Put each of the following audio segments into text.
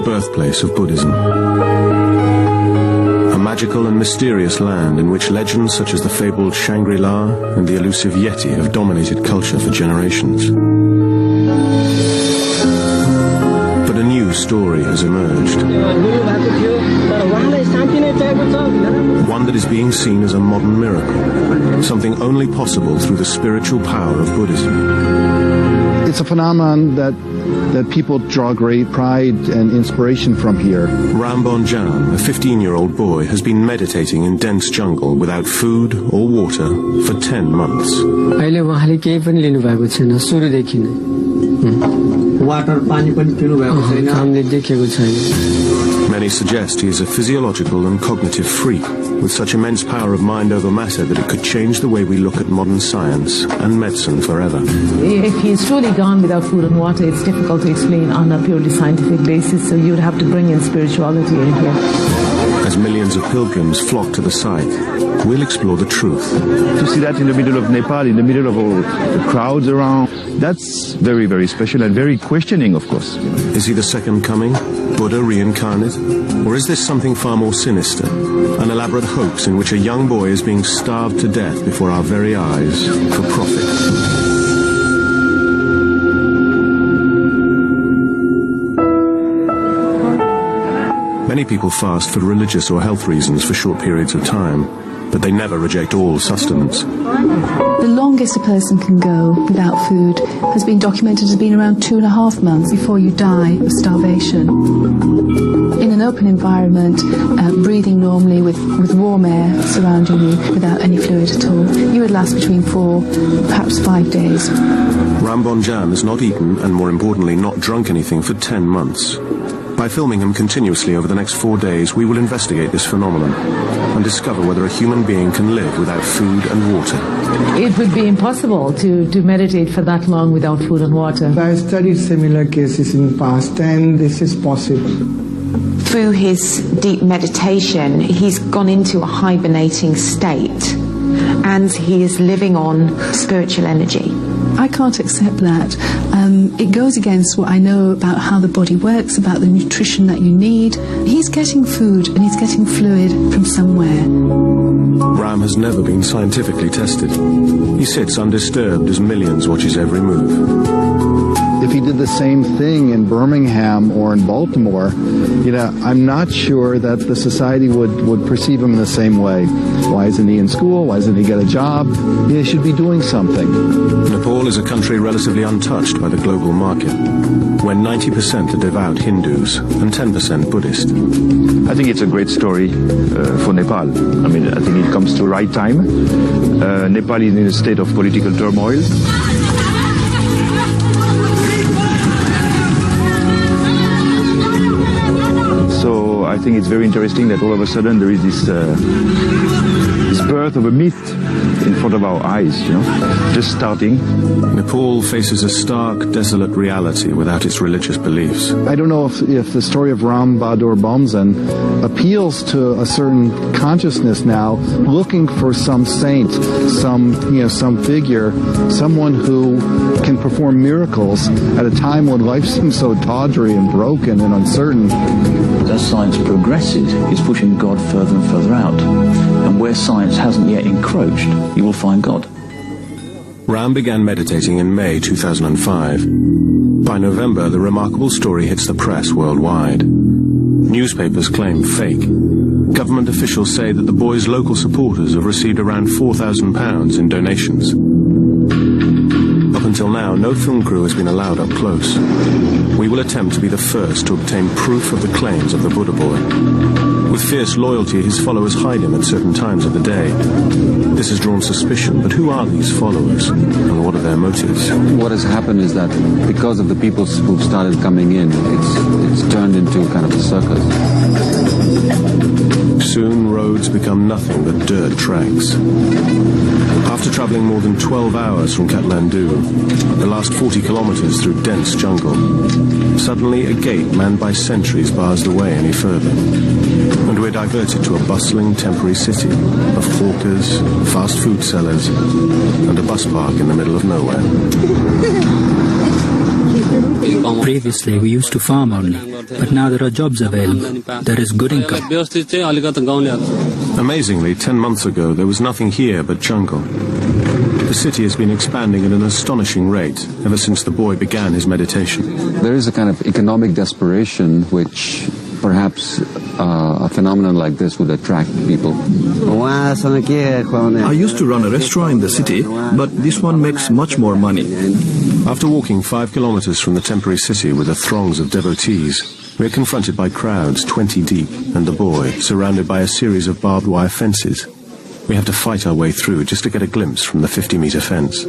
birthplace of Buddhism. A magical and mysterious land in which legends such as the fabled Shangri-La and the elusive Yeti have dominated culture for generations. But a new story has emerged. One that is being seen as a modern miracle, something only possible through the spiritual power of Buddhism. It's a phenomenon that people draw great pride and inspiration from here. Rambonjan, a 15-year-old boy, has been meditating in dense jungle without food or water for 10 months. Many suggest he is a physiological and cognitive freak with such immense power of mind over matter that it could change the way we look at modern science and medicine forever. If he's truly gone without food and water, it's difficult to explain on a purely scientific basis, so you'd have to bring in spirituality in here. As millions of pilgrims flock to the site, we'll explore the truth. To see that in the middle of Nepal, in the middle of all the crowds around, that's very, very special and very questioning, of course. Is he the second coming, Buddha reincarnate? Or is this something far more sinister, an elaborate hoax in which a young boy is being starved to death before our very eyes for profit? Many people fast for religious or health reasons for short periods of time, but they never reject all sustenance. The longest a person can go without food has been documented as being around 2.5 months before you die of starvation. In an open environment, breathing normally with warm air surrounding you without any fluid at all, you would last between 4, perhaps 5 days. Rambonjan has not eaten and, more importantly, not drunk anything for 10 months. By filming him continuously over the next 4 days, we will investigate this phenomenon and discover whether a human being can live without food and water. It would be impossible to meditate for that long without food and water. I studied similar cases in the past, and this is possible. Through his deep meditation, he's gone into a hibernating state, and he is living on spiritual energy. I can't accept that. It goes against what I know about how the body works, about the nutrition that you need. He's getting food and he's getting fluid from somewhere. Ram has never been scientifically tested. He sits undisturbed as millions watch his every move. If he did the same thing in Birmingham or in Baltimore, I'm not sure that the society would perceive him in the same way. Why isn't he in school? Why doesn't he get a job? He should be doing something. Nepal is a country relatively untouched by the global market, where 90% are devout Hindus and 10% Buddhist. I think it's a great story for Nepal. I think it comes to the right time. Nepal is in a state of political turmoil. So I think it's very interesting that all of a sudden there is this birth of a myth in front of our eyes, just starting. Nepal faces a stark, desolate reality without its religious beliefs. I don't know if the story of Ram Bahadur Bomzan appeals to a certain consciousness now, looking for some saint, some figure, someone who can perform miracles at a time when life seems so tawdry and broken and uncertain. As science progresses, it's pushing God further and further out. And where science hasn't yet encroached, you will find God. Ram began meditating in May 2005. By November, the remarkable story hits the press worldwide. Newspapers claim fake. Government officials say that the boy's local supporters have received around £4,000 in donations. Up until now, no film crew has been allowed up close. We will attempt to be the first to obtain proof of the claims of the Buddha boy. With fierce loyalty, his followers hide him at certain times of the day. This has drawn suspicion, but who are these followers, and what are their motives? What has happened is that because of the people who've started coming in, it's turned into kind of a circus. Soon, roads become nothing but dirt tracks. After traveling more than 12 hours from Kathmandu, the last 40 kilometers through dense jungle, suddenly a gate manned by sentries bars the way any further. And we're diverted to a bustling temporary city of hawkers, fast food sellers, and a bus park in the middle of nowhere. Previously, we used to farm only, but now there are jobs available. There is good income. Amazingly, 10 months ago, there was nothing here but jungle. The city has been expanding at an astonishing rate ever since the boy began his meditation. There is a kind of economic desperation which perhaps a phenomenon like this would attract people. I used to run a restaurant in the city, but this one makes much more money. After walking 5 kilometers from the temporary city with the throngs of devotees, we are confronted by crowds 20 deep and the boy surrounded by a series of barbed wire fences. We have to fight our way through just to get a glimpse from the 50-meter fence.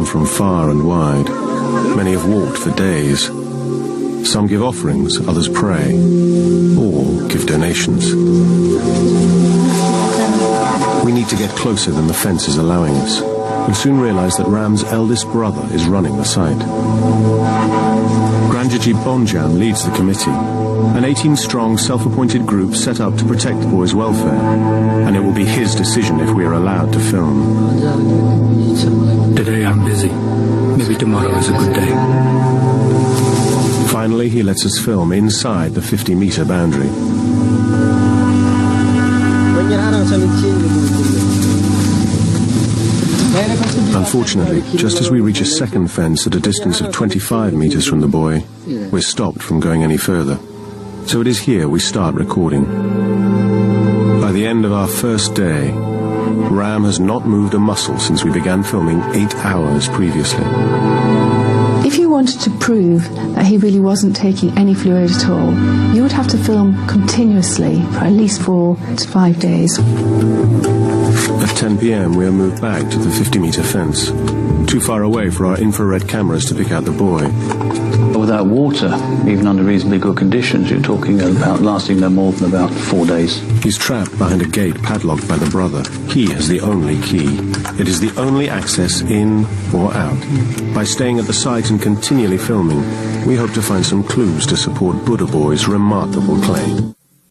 From far and wide. Many have walked for days. Some give offerings, others pray, or give donations. We need to get closer than the fence is allowing us, and soon realize that Ram's eldest brother is running the site. Granjaji Bonjam leads the committee, an 18-strong self-appointed group set up to protect the boy's welfare, and it will be his decision if we are allowed to film. Today I'm busy. Maybe tomorrow is a good day. Finally, he lets us film inside the 50-meter boundary. Unfortunately, just as we reach a second fence at a distance of 25 meters from the boy, we're stopped from going any further. So it is here we start recording. By the end of our first day, Ram has not moved a muscle since we began filming 8 hours previously. If you wanted to prove that he really wasn't taking any fluid at all, you would have to film continuously for at least 4 to 5 days. At 10 p.m. we are moved back to the 50-meter fence, too far away for our infrared cameras to pick out the boy. Without water, even under reasonably good conditions, you're talking about lasting no more than about 4 days. He's trapped behind a gate padlocked by the brother. He has the only key. It is the only access in or out. By staying at the site and continually filming, we hope to find some clues to support Buddha Boy's remarkable claim.